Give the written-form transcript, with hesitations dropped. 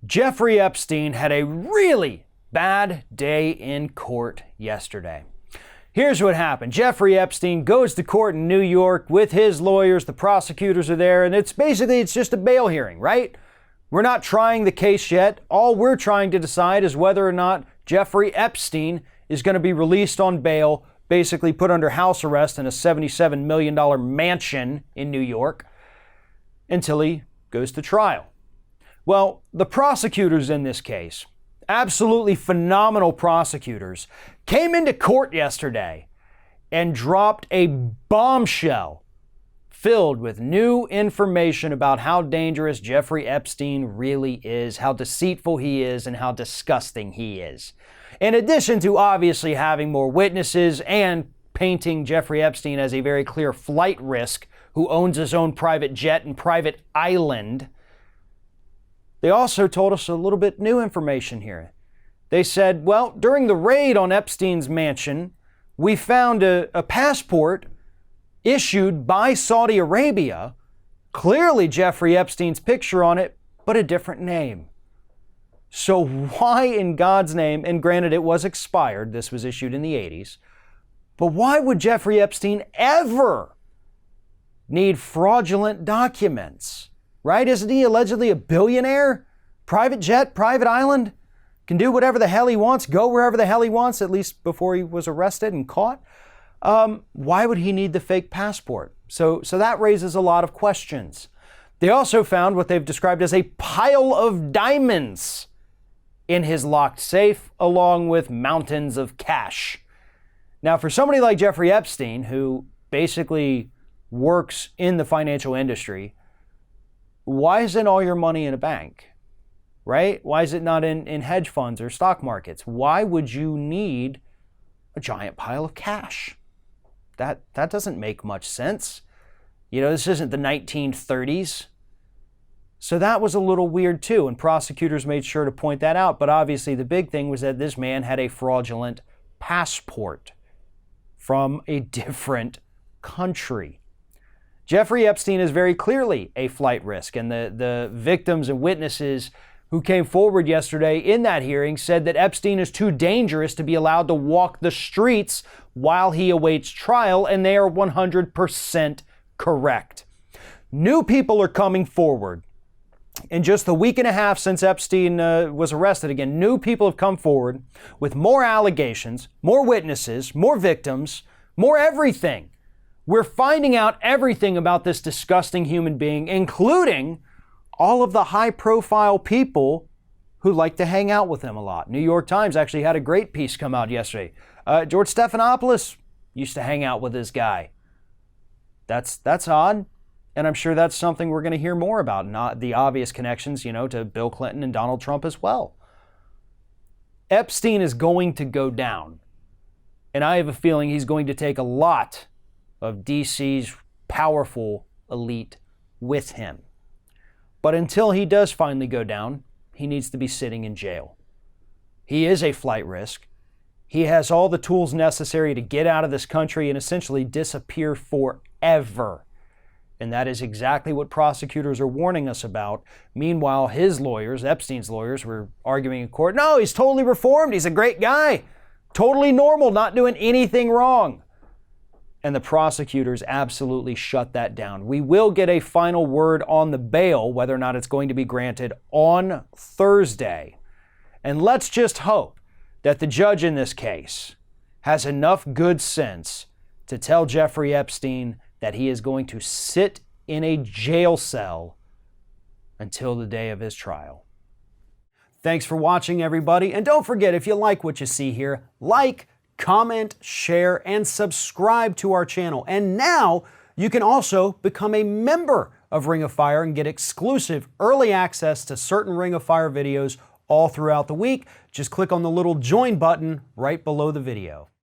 Jeffrey Epstein had a really bad day in court yesterday. Here's what happened. Jeffrey Epstein goes to court in New York with his lawyers. The prosecutors are there, and it's just a bail hearing, right? We're not trying the case yet. All we're trying to decide is whether or not Jeffrey Epstein is going to be released on bail, basically put under house arrest in a $77 million mansion in New York until he goes to trial. Well, the prosecutors in this case, absolutely phenomenal prosecutors, came into court yesterday and dropped a bombshell filled with new information about how dangerous Jeffrey Epstein really is, how deceitful he is, and how disgusting he is. In addition to obviously having more witnesses and painting Jeffrey Epstein as a very clear flight risk who owns his own private jet and private island, they also told us a little bit new information here. They said, well, during the raid on Epstein's mansion, we found a passport issued by Saudi Arabia, clearly Jeffrey Epstein's picture on it, but a different name. So why in God's name, and granted it was expired, this was issued in the 80s, but why would Jeffrey Epstein ever need fraudulent documents? Right? Isn't he allegedly a billionaire? Private jet, private island, can do whatever the hell he wants, go wherever the hell he wants, at least before he was arrested and caught. Why would he need the fake passport? So that raises a lot of questions. They also found what they've described as a pile of diamonds in his locked safe, along with mountains of cash. Now, for somebody like Jeffrey Epstein, who basically works in the financial industry, why isn't all your money in a bank, right? Why is it not in hedge funds or stock markets? Why would you need a giant pile of cash? That doesn't make much sense. You know, this isn't the 1930s. So that was a little weird too, and prosecutors made sure to point that out. But obviously the big thing was that this man had a fraudulent passport from a different country. Jeffrey Epstein is very clearly a flight risk, and the victims and witnesses who came forward yesterday in that hearing said that Epstein is too dangerous to be allowed to walk the streets while he awaits trial, and they are 100% correct. New people are coming forward. In just the week and a half since Epstein was arrested again, new people have come forward with more allegations, more witnesses, more victims, more everything. We're finding out everything about this disgusting human being, including all of the high-profile people who like to hang out with him a lot. New York Times actually had a great piece come out yesterday. George Stephanopoulos used to hang out with this guy. That's odd, and I'm sure that's something we're going to hear more about, not the obvious connections, to Bill Clinton and Donald Trump as well. Epstein is going to go down, and I have a feeling he's going to take a lot of DC's powerful elite with him. But until he does finally go down, he needs to be sitting in jail. He is a flight risk. He has all the tools necessary to get out of this country and essentially disappear forever. And that is exactly what prosecutors are warning us about. Meanwhile, his lawyers, Epstein's lawyers, were arguing in court, no, he's totally reformed. He's a great guy. Totally normal, not doing anything wrong. And the prosecutors absolutely shut that down. We will get a final word on the bail, whether or not it's going to be granted, on Thursday. And let's just hope that the judge in this case has enough good sense to tell Jeffrey Epstein that he is going to sit in a jail cell until the day of his trial. Thanks for watching, everybody. And don't forget, if you like what you see here, like, comment, share, and subscribe to our channel. And now you can also become a member of Ring of Fire and get exclusive early access to certain Ring of Fire videos all throughout the week. Just click on the little join button right below the video.